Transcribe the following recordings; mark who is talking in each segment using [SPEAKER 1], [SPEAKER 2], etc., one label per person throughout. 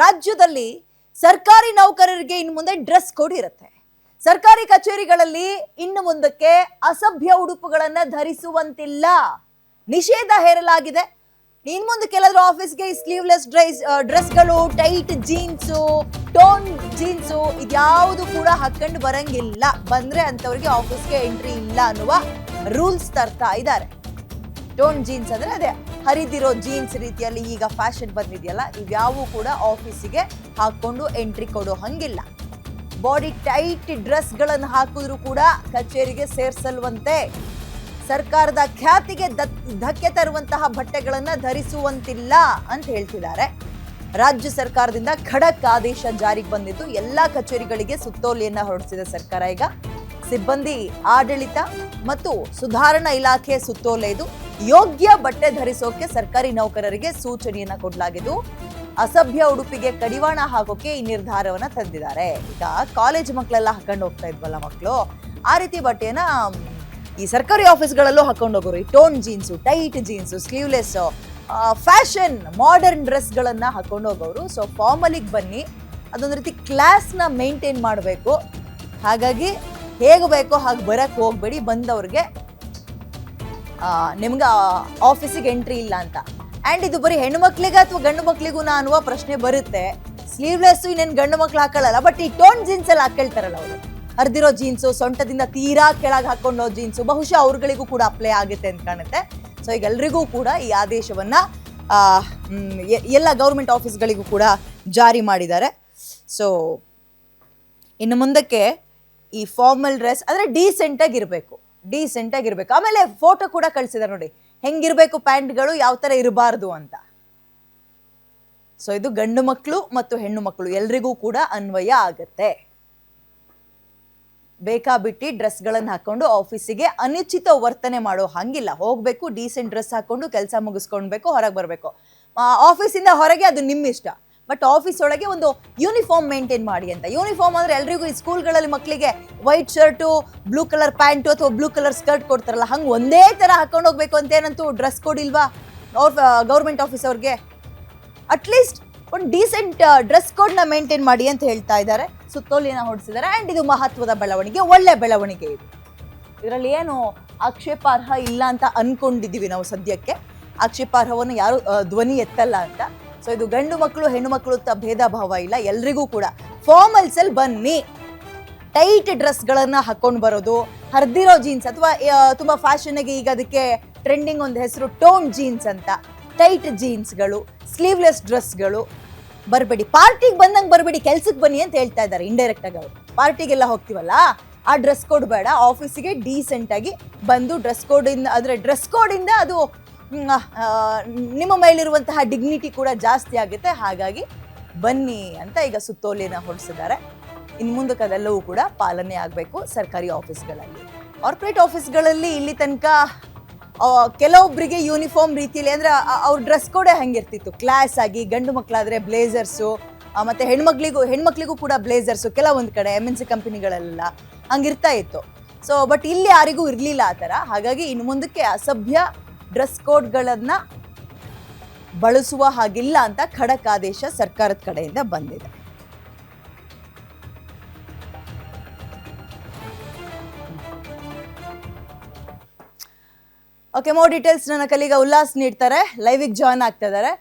[SPEAKER 1] ರಾಜ್ಯದಲ್ಲಿ ಸರ್ಕಾರಿ ನೌಕರರಿಗೆ ಇನ್ನು ಮುಂದೆ ಡ್ರೆಸ್ ಕೋಡ್ ಇರುತ್ತೆ. ಸರ್ಕಾರಿ ಕಚೇರಿಗಳಲ್ಲಿ ಇನ್ನು ಮುಂದಕ್ಕೆ ಅಸಭ್ಯ ಉಡುಪುಗಳನ್ನ ಧರಿಸುವಂತಿಲ್ಲ, ನಿಷೇಧ ಹೇರಲಾಗಿದೆ. ಇನ್ ಮುಂದಕ್ಕೆ ಎಲ್ಲಾದ್ರೂ ಆಫೀಸ್ಗೆ ಸ್ಲೀವ್ಲೆಸ್ ಡ್ರೆಸ್ಗಳು, ಟೈಟ್ ಜೀನ್ಸು, ಟೋನ್ ಜೀನ್ಸು ಇದ್ಯಾವುದು ಕೂಡ ಹಾಕೊಂಡು ಬರಂಗಿಲ್ಲ. ಬಂದ್ರೆ ಅಂತವ್ರಿಗೆ ಆಫೀಸ್ಗೆ ಎಂಟ್ರಿ ಇಲ್ಲ ಅನ್ನುವ ರೂಲ್ಸ್ ತರ್ತಾ ಇದ್ದಾರೆ. ಟೋನ್ ಜೀನ್ಸ್ ಅಂದ್ರೆ ಅದೇ ಹರಿದಿರೋ ಜೀನ್ಸ್ ರೀತಿಯಲ್ಲಿ ಈಗ ಫ್ಯಾಷನ್ ಬಂದಿದೆಯಲ್ಲ, ಇವ್ಯಾವು ಕೂಡ ಆಫೀಸಿಗೆ ಹಾಕೊಂಡು ಎಂಟ್ರಿ ಕೊಡೋ ಹಂಗಿಲ್ಲ. ಬಾಡಿ ಟೈಟ್ ಡ್ರೆಸ್ಗಳನ್ನು ಹಾಕಿದ್ರು ಕೂಡ ಕಚೇರಿಗೆ ಸೇರ್ಸಲ್ವಂತೆ. ಸರ್ಕಾರದ ಖ್ಯಾತಿಗೆ ಧಕ್ಕೆ ತರುವಂತಹ ಬಟ್ಟೆಗಳನ್ನ ಧರಿಸುವಂತಿಲ್ಲ ಅಂತ ಹೇಳ್ತಿದ್ದಾರೆ. ರಾಜ್ಯ ಸರ್ಕಾರದಿಂದ ಖಡಕ್ ಆದೇಶ ಜಾರಿಗೆ ಬಂದಿದ್ದು ಎಲ್ಲಾ ಕಚೇರಿಗಳಿಗೆ ಸುತ್ತೋಲೆಯನ್ನ ಹೊರಡಿಸಿದ ಸರ್ಕಾರ ಈಗ ಸಿಬ್ಬಂದಿ ಆಡಳಿತ ಮತ್ತು ಸುಧಾರಣಾ ಇಲಾಖೆ ಸುತ್ತೋಲೆ ಇದು. ಯೋಗ್ಯ ಬಟ್ಟೆ ಧರಿಸೋಕೆ ಸರ್ಕಾರಿ ನೌಕರರಿಗೆ ಸೂಚನೆಯನ್ನ ಕೊಡಲಾಗಿದ್ದು, ಅಸಭ್ಯ ಉಡುಪಿಗೆ ಕಡಿವಾಣ ಹಾಕೋಕೆ ಈ ನಿರ್ಧಾರವನ್ನ ತಂದಿದ್ದಾರೆ. ಈಗ ಕಾಲೇಜ್ ಮಕ್ಕಳೆಲ್ಲ ಹಾಕೊಂಡು ಹೋಗ್ತಾ ಇದ್ವಲ್ಲ ಮಕ್ಕಳು, ಆ ರೀತಿ ಬಟ್ಟೆಯನ್ನ ಈ ಸರ್ಕಾರಿ ಆಫೀಸ್ಗಳಲ್ಲೂ ಹಾಕೊಂಡು ಹೋಗೋರು. ಈ torn jeans, tight jeans, sleeveless, fashion modern ಡ್ರೆಸ್ಗಳನ್ನ ಹಾಕೊಂಡು ಹೋಗೋರು. ಸೊ ಫಾರ್ಮಲಿಗೆ ಬನ್ನಿ, ಅದೊಂದು ರೀತಿ ಕ್ಲಾಸ್ನ ಮೇಂಟೈನ್ ಮಾಡಬೇಕು. ಹಾಗಾಗಿ ಹೇಗೆ ಬೇಕೋ ಹಾಗೆ ಬರಕ್ ಹೋಗ್ಬೇಡಿ. ಬಂದವ್ರಿಗೆ ನಿಮ್ಗೆ ಆಫೀಸಿಗೆ ಎಂಟ್ರಿ ಇಲ್ಲ ಅಂತ. ಆ್ಯಂಡ್ ಇದು ಬರೀ ಹೆಣ್ಣು ಮಕ್ಳಿಗೆ ಅಥವಾ ಗಂಡು ಮಕ್ಳಿಗೂ ಅನ್ನುವ ಪ್ರಶ್ನೆ ಬರುತ್ತೆ. ಸ್ಲೀವ್ಲೆಸ್ ಇನ್ನೇನು ಗಂಡು ಮಕ್ಳು ಹಾಕೊಳ್ಳಲ್ಲ, ಬಟ್ ಈ ಟೋನ್ ಜೀನ್ಸ್ ಎಲ್ಲ ಹಾಕೊಳ್ತಾರಲ್ಲ ಅವರು, ಹರಿದಿರೋ ಜೀನ್ಸು, ಸೊಂಟದಿಂದ ತೀರಾ ಕೆಳಗೆ ಹಾಕೊಂಡೋ ಜೀನ್ಸು, ಬಹುಶಃ ಅವ್ರಗಳಿಗೂ ಕೂಡ ಅಪ್ಲೈ ಆಗುತ್ತೆ ಅಂತ ಕಾಣುತ್ತೆ. ಸೊ ಈಗ ಎಲ್ರಿಗೂ ಕೂಡ ಈ ಆದೇಶವನ್ನ ಎಲ್ಲ ಗೌರ್ಮೆಂಟ್ ಆಫೀಸ್ಗಳಿಗೂ ಕೂಡ ಜಾರಿ ಮಾಡಿದ್ದಾರೆ. ಸೊ ಇನ್ನು ಮುಂದಕ್ಕೆ ಈ ಫಾರ್ಮಲ್ ಡ್ರೆಸ್ ಅಂದರೆ ಡೀಸೆಂಟ್ ಆಗಿರ್ಬೇಕು. ಆಮೇಲೆ ಫೋಟೋ ಕೂಡ ಕಳಿಸಿದ್ದಾರೆ ನೋಡಿ, ಹೆಂಗಿರ್ಬೇಕು ಪ್ಯಾಂಟ್ಗಳು, ಯಾವ ಥರ ಇರಬಾರ್ದು ಅಂತ. ಸೊ ಇದು ಗಂಡು ಮಕ್ಕಳು ಮತ್ತು ಹೆಣ್ಣು ಮಕ್ಕಳು ಎಲ್ರಿಗೂ ಕೂಡ ಅನ್ವಯ ಆಗತ್ತೆ. ಬೇಕಾಬಿಟ್ಟಿ ಡ್ರೆಸ್ಗಳನ್ನು ಹಾಕೊಂಡು ಆಫೀಸಿಗೆ ಅನುಚಿತ ವರ್ತನೆ ಮಾಡೋ ಹಂಗಿಲ್ಲ. ಹೋಗ್ಬೇಕು, ಡೀಸೆಂಟ್ ಡ್ರೆಸ್ ಹಾಕೊಂಡು ಕೆಲಸ ಮುಗಿಸ್ಕೊಳ್ಬೇಕು, ಹೊರಗೆ ಬರಬೇಕು. ಆಫೀಸಿಂದ ಹೊರಗೆ ಅದು ನಿಮ್ಮ ಇಷ್ಟ, ಬಟ್ ಆಫೀಸ್ ಒಳಗೆ ಒಂದು ಯೂನಿಫಾರ್ಮ್ ಮೇಂಟೈನ್ ಮಾಡಿ ಅಂತ. ಯೂನಿಫಾರ್ಮ್ ಅಂದ್ರೆ ಎಲ್ರಿಗೂ ಈ ಸ್ಕೂಲ್ಗಳಲ್ಲಿ ಮಕ್ಕಳಿಗೆ white shirt, blue colour pant ಅಥವಾ ಬ್ಲೂ ಕಲರ್ ಸ್ಕರ್ಟ್ ಕೊಡ್ತಾರಲ್ಲ, ಹಂಗೆ ಒಂದೇ ಥರ ಹಾಕೊಂಡು ಹೋಗ್ಬೇಕು ಅಂತ ಏನಂತೂ ಡ್ರೆಸ್ ಕೋಡ್ ಇಲ್ವಾ ಗೌರ್ಮೆಂಟ್ ಆಫೀಸ್ ಅವ್ರಿಗೆ? ಅಟ್ಲೀಸ್ಟ್ ಒಂದು ಡೀಸೆಂಟ್ ಡ್ರೆಸ್ ಕೋಡ್ನ ಮೇಂಟೈನ್ ಮಾಡಿ ಅಂತ ಹೇಳ್ತಾ ಇದ್ದಾರೆ, ಸುತ್ತೋಲೆಯನ್ನು ಹೊರಡಿಸಿದ್ದಾರೆ. ಆ್ಯಂಡ್ ಇದು ಮಹತ್ವದ ಬೆಳವಣಿಗೆ, ಒಳ್ಳೆ ಬೆಳವಣಿಗೆ ಇದು. ಇದರಲ್ಲಿ ಏನು ಆಕ್ಷೇಪಾರ್ಹ ಇಲ್ಲ ಅಂತ ಅನ್ಕೊಂಡಿದ್ದೀವಿ ನಾವು ಸದ್ಯಕ್ಕೆ. ಆಕ್ಷೇಪಾರ್ಹವನ್ನು ಯಾರು ಧ್ವನಿ ಎತ್ತಲ್ಲ ಅಂತ. ಸೊ ಇದು ಗಂಡು ಮಕ್ಕಳು ಹೆಣ್ಣು ಮಕ್ಕಳು ಅಂತ ಭೇದ ಭಾವ ಇಲ್ಲ, ಎಲ್ರಿಗೂ ಕೂಡ ಫಾರ್ಮಲ್ಸಲ್ಲಿ ಬನ್ನಿ. ಟೈಟ್ ಡ್ರೆಸ್ಗಳನ್ನ ಹಾಕೊಂಡು ಬರೋದು, ಹರಿದಿರೋ ಜೀನ್ಸ್ ಅಥವಾ ತುಂಬ ಫ್ಯಾಷನ್ಗೆ ಈಗ ಅದಕ್ಕೆ ಟ್ರೆಂಡಿಂಗ್ ಒಂದು ಹೆಸರು ಟೋನ್ ಜೀನ್ಸ್ ಅಂತ, ಟೈಟ್ ಜೀನ್ಸ್ಗಳು, ಸ್ಲೀವ್ಲೆಸ್ ಡ್ರೆಸ್ಗಳು ಬರಬೇಡಿ. ಪಾರ್ಟಿಗೆ ಬಂದಂಗೆ ಬರಬೇಡಿ, ಕೆಲ್ಸಕ್ಕೆ ಬನ್ನಿ ಅಂತ ಹೇಳ್ತಾ ಇದ್ದಾರೆ ಇಂಡೈರೆಕ್ಟ್ ಆಗಿ. ಅವರು ಪಾರ್ಟಿಗೆಲ್ಲ ಹೋಗ್ತೀವಲ್ಲ, ಆ ಡ್ರೆಸ್ ಕೋಡ್ ಬೇಡ, ಆಫೀಸಿಗೆ ಡೀಸೆಂಟ್ ಆಗಿ ಬಂದು ಡ್ರೆಸ್ ಕೋಡಿಂದ ಅದು ನಿಮ್ಮ ಮೇಲಿರುವಂತಹ ಡಿಗ್ನಿಟಿ ಕೂಡ ಜಾಸ್ತಿ ಆಗುತ್ತೆ. ಹಾಗಾಗಿ ಬನ್ನಿ ಅಂತ ಈಗ ಸುತ್ತೋಲೆಯನ್ನು ಹೊರಡಿಸಿದ್ದಾರೆ. ಇನ್ನು ಮುಂದಕ್ಕೆ ಅದೆಲ್ಲವೂ ಕೂಡ ಪಾಲನೆ ಆಗಬೇಕು ಸರ್ಕಾರಿ ಆಫೀಸ್ಗಳಲ್ಲಿ. ಕಾರ್ಪೊರೇಟ್ ಆಫೀಸ್ಗಳಲ್ಲಿ ಇಲ್ಲಿ ತನಕ ಕೆಲವೊಬ್ಬರಿಗೆ ಯೂನಿಫಾರ್ಮ್ ರೀತಿಯಲ್ಲಿ ಅಂದರೆ ಅವ್ರ ಡ್ರೆಸ್ ಕೋಡೇ ಹಂಗಿರ್ತಿತ್ತು, ಕ್ಲಾಸ್ ಆಗಿ. ಗಂಡು ಮಕ್ಕಳಾದರೆ ಬ್ಲೇಸರ್ಸು, ಮತ್ತು ಹೆಣ್ಮಕ್ಳಿಗೂ ಕೂಡ ಬ್ಲೇಸರ್ಸು ಕೆಲವೊಂದು ಕಡೆ MNC ಕಂಪನಿಗಳೆಲ್ಲ ಹಂಗಿರ್ತಾ ಇತ್ತು. ಸೊ ಬಟ್ ಇಲ್ಲಿ ಯಾರಿಗೂ ಇರಲಿಲ್ಲ ಆ ಥರ. ಹಾಗಾಗಿ ಇನ್ನು ಮುಂದಕ್ಕೆ ಅಸಭ್ಯ ಡ್ರೆಸ್ ಕೋಡ್ಗಳನ್ನು ಬಳಸುವ ಹಾಗಿಲ್ಲ ಅಂತ ಖಡಕ್ ಆದೇಶ ಸರ್ಕಾರದ ಕಡೆಯಿಂದ ಬಂದಿದೆ. ಓಕೆ, ಮೋರ್ ಡೀಟೇಲ್ಸ್ ನನ್ನ ಕಲೀಗ ಉಲ್ಲಾಸ್ ನೀಡ್ತಾರೆ, ಲೈವಿಗೆ ಜಾಯ್ನ್ ಆಗ್ತಾ ಇದ್ದಾರೆ.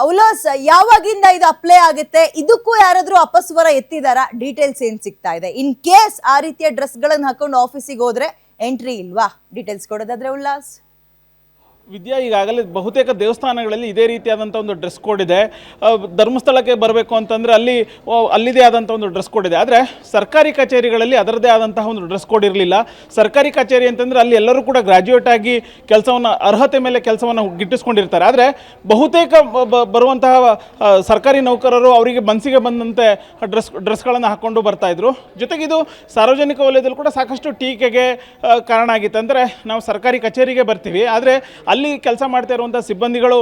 [SPEAKER 1] ಉಲ್ಲಾಸ್, ಯಾವಾಗಿಂದ ಇದು ಅಪ್ಲೈ ಆಗುತ್ತೆ? ಇದಕ್ಕೂ ಯಾರಾದ್ರೂ ಅಪಸ್ವರ ಎತ್ತಿದಾರ? ಡೀಟೇಲ್ಸ್ ಏನ್ ಸಿಗ್ತಾ ಇದೆ? ಇನ್ ಕೇಸ್ ಆ ರೀತಿಯ ಡ್ರೆಸ್ಗಳನ್ನು ಹಾಕೊಂಡು ಆಫೀಸಿಗೆ ಹೋದ್ರೆ ಎಂಟ್ರಿ ಇಲ್ವಾ? ಡೀಟೇಲ್ಸ್ ಕೊಡೋದಾದ್ರೆ ಉಲ್ಲಾಸ್.
[SPEAKER 2] ವಿದ್ಯಾ, ಈಗಾಗಲೇ ಬಹುತೇಕ ದೇವಸ್ಥಾನಗಳಲ್ಲಿ ಇದೇ ರೀತಿಯಾದಂಥ ಒಂದು ಡ್ರೆಸ್ ಕೋಡ್ ಇದೆ. ಧರ್ಮಸ್ಥಳಕ್ಕೆ ಬರಬೇಕು ಅಂತಂದರೆ ಅಲ್ಲಿದೇ ಆದಂಥ ಒಂದು ಡ್ರೆಸ್ ಕೋಡ್ ಇದೆ. ಆದರೆ ಸರ್ಕಾರಿ ಕಚೇರಿಗಳಲ್ಲಿ ಅದರದ್ದೇ ಆದಂತಹ ಒಂದು ಡ್ರೆಸ್ ಕೋಡ್ ಇರಲಿಲ್ಲ. ಸರ್ಕಾರಿ ಕಚೇರಿ ಅಂತಂದರೆ ಅಲ್ಲಿ ಎಲ್ಲರೂ ಕೂಡ ಗ್ರ್ಯಾಜುಯೇಟ್ ಆಗಿ ಕೆಲಸವನ್ನು ಅರ್ಹತೆ ಮೇಲೆ ಕೆಲಸವನ್ನು ಗಿಟ್ಟಿಸ್ಕೊಂಡಿರ್ತಾರೆ. ಆದರೆ ಬಹುತೇಕ ಬರುವಂತಹ ಸರ್ಕಾರಿ ನೌಕರರು ಅವರಿಗೆ ಮನಸ್ಸಿಗೆ ಬಂದಂತೆ ಡ್ರೆಸ್ಗಳನ್ನು ಹಾಕ್ಕೊಂಡು ಬರ್ತಾಯಿದ್ರು. ಜೊತೆಗೆ ಇದು ಸಾರ್ವಜನಿಕ ವಲಯದಲ್ಲಿ ಕೂಡ ಸಾಕಷ್ಟು ಟೀಕೆಗೆ ಕಾರಣ ಆಗಿತ್ತು. ಅಂದರೆ ನಾವು ಸರ್ಕಾರಿ ಕಚೇರಿಗೆ ಬರ್ತೀವಿ, ಆದರೆ ಅಲ್ಲಿ ಕೆಲಸ ಮಾಡ್ತಾ ಇರುವಂಥ ಸಿಬ್ಬಂದಿಗಳು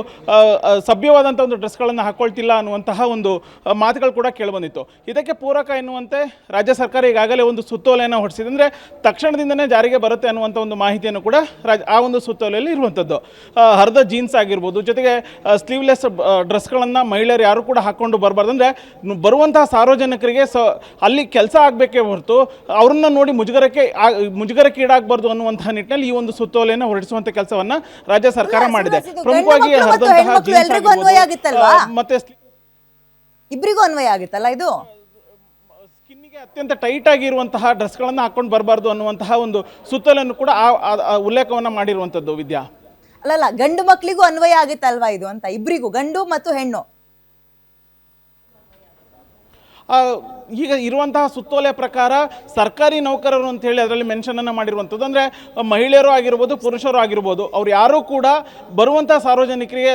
[SPEAKER 2] ಸಭ್ಯವಾದಂಥ ಒಂದು ಡ್ರೆಸ್ಗಳನ್ನು ಹಾಕ್ಕೊಳ್ತಿಲ್ಲ ಅನ್ನುವಂತಹ ಒಂದು ಮಾತುಗಳು ಕೂಡ ಕೇಳಿಬಂದಿತ್ತು. ಇದಕ್ಕೆ ಪೂರಕ ಎನ್ನುವಂತೆ ರಾಜ್ಯ ಸರ್ಕಾರ ಈಗಾಗಲೇ ಒಂದು ಸುತ್ತೋಲೆಯನ್ನು ಹೊರಡಿಸಿದೆ. ಅಂದರೆ ತಕ್ಷಣದಿಂದನೇ ಜಾರಿಗೆ ಬರುತ್ತೆ ಅನ್ನುವಂಥ ಒಂದು ಮಾಹಿತಿಯನ್ನು ಕೂಡ ಆ ಒಂದು ಸುತ್ತೋಲೆಯಲ್ಲಿ ಇರುವಂಥದ್ದು. ಹರಿದ ಜೀನ್ಸ್ ಆಗಿರ್ಬೋದು, ಜೊತೆಗೆ ಸ್ಲೀವ್ಲೆಸ್ ಡ್ರೆಸ್ಗಳನ್ನು ಮಹಿಳೆಯರು ಯಾರು ಕೂಡ ಹಾಕ್ಕೊಂಡು ಬರಬಾರ್ದು. ಅಂದರೆ ಬರುವಂತಹ ಸಾರ್ವಜನಿಕರಿಗೆ ಅಲ್ಲಿ ಕೆಲಸ ಆಗಬೇಕೇ ಹೊರತು ಅವ್ರನ್ನ ನೋಡಿ ಮುಜುಗರಕ್ಕೆ ಈಡಾಗಬಾರ್ದು ಅನ್ನುವಂತಹ ನಿಟ್ಟಿನಲ್ಲಿ ಈ ಒಂದು ಸುತ್ತೋಲೆಯನ್ನು ಹೊರಡಿಸುವಂಥ ಕೆಲಸವನ್ನು ರಾಜ್ಯ ಸರ್ಕಾರ ಮಾಡಿದೆ. ಪ್ರಮುಖವಾಗಿ ಹರಿದಂತಹ ಜೀನ್ಸ್ ಮತ್ತೆ
[SPEAKER 1] ಇಬ್ಬರಿಗೂ ಅನ್ವಯ ಆಗಿತ್ತಲ್ಲ ಇದು.
[SPEAKER 2] ಸ್ಕಿನ್ನಿಗೆ ಅತ್ಯಂತ ಟೈಟ್ ಆಗಿರುವಂತಹ ಡ್ರೆಸ್ಗಳನ್ನು ಹಾಕೊಂಡು ಬರಬಾರ್ದು ಅನ್ನುವಂತಹ ಒಂದು ಸುತ್ತೋಲೆಯನ್ನು ಕೂಡ ಆ ಉಲ್ಲೇಖವನ್ನು ಮಾಡಿರುವಂಥದ್ದು ವಿದ್ಯಾ.
[SPEAKER 1] ಅಲ್ಲಲ್ಲ, ಗಂಡು ಮಕ್ಕಳಿಗೂ ಅನ್ವಯ ಆಗಿತ್ತಲ್ವಾ ಇದು ಅಂತ, ಇಬ್ಬರಿಗೂ, ಗಂಡು ಮತ್ತು ಹೆಣ್ಣು.
[SPEAKER 2] ಈಗ ಇರುವಂತಹ ಸುತ್ತೋಲೆ ಪ್ರಕಾರ ಸರ್ಕಾರಿ ನೌಕರರು ಅಂತ ಹೇಳಿ ಅದರಲ್ಲಿ ಮೆನ್ಷನನ್ನು ಮಾಡಿರುವಂಥದ್ದು. ಅಂದರೆ ಮಹಿಳೆಯರು ಆಗಿರ್ಬೋದು, ಪುರುಷರು ಆಗಿರ್ಬೋದು, ಅವ್ರು ಯಾರೂ ಕೂಡ ಬರುವಂಥ ಸಾರ್ವಜನಿಕರಿಗೆ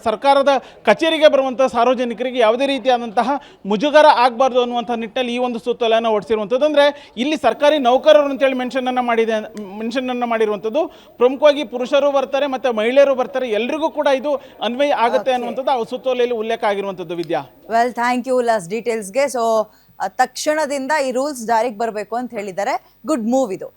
[SPEAKER 2] ಸರ್ಕಾರದ ಕಚೇರಿಗೆ ಬರುವಂಥ ಸಾರ್ವಜನಿಕರಿಗೆ ಯಾವುದೇ ರೀತಿಯಾದಂತಹ ಮುಜುಗರ ಆಗಬಾರ್ದು ಅನ್ನುವಂಥ ನಿಟ್ಟಿನಲ್ಲಿ ಈ ಒಂದು ಸುತ್ತೋಲೆಯನ್ನು ಹೊರಡಿಸಿರುವಂಥದ್ದು. ಅಂದರೆ ಇಲ್ಲಿ ಸರ್ಕಾರಿ ನೌಕರರು ಅಂತೇಳಿ ಮೆನ್ಷನನ್ನು ಮಾಡಿರುವಂಥದ್ದು. ಪ್ರಮುಖವಾಗಿ ಪುರುಷರು ಬರ್ತಾರೆ ಮತ್ತು ಮಹಿಳೆಯರು ಬರ್ತಾರೆ, ಎಲ್ರಿಗೂ ಕೂಡ ಇದು ಅನ್ವಯ ಆಗುತ್ತೆ ಅನ್ನುವಂಥದ್ದು ಆ ಸುತ್ತೋಲೆಯಲ್ಲಿ ಉಲ್ಲೇಖ ಆಗಿರುವಂಥದ್ದು Vidya.
[SPEAKER 1] Well, thank you last ಡೀಟೇಲ್ಸ್ಗೆ. ಸೊ ತಕ್ಷಣದಿಂದ ಈ ರೂಲ್ಸ್ ಜಾರಿಗೆ ಬರಬೇಕು ಅಂತ ಹೇಳಿದ್ದಾರೆ. ಗುಡ್ ಮೂವ್ ಇದು.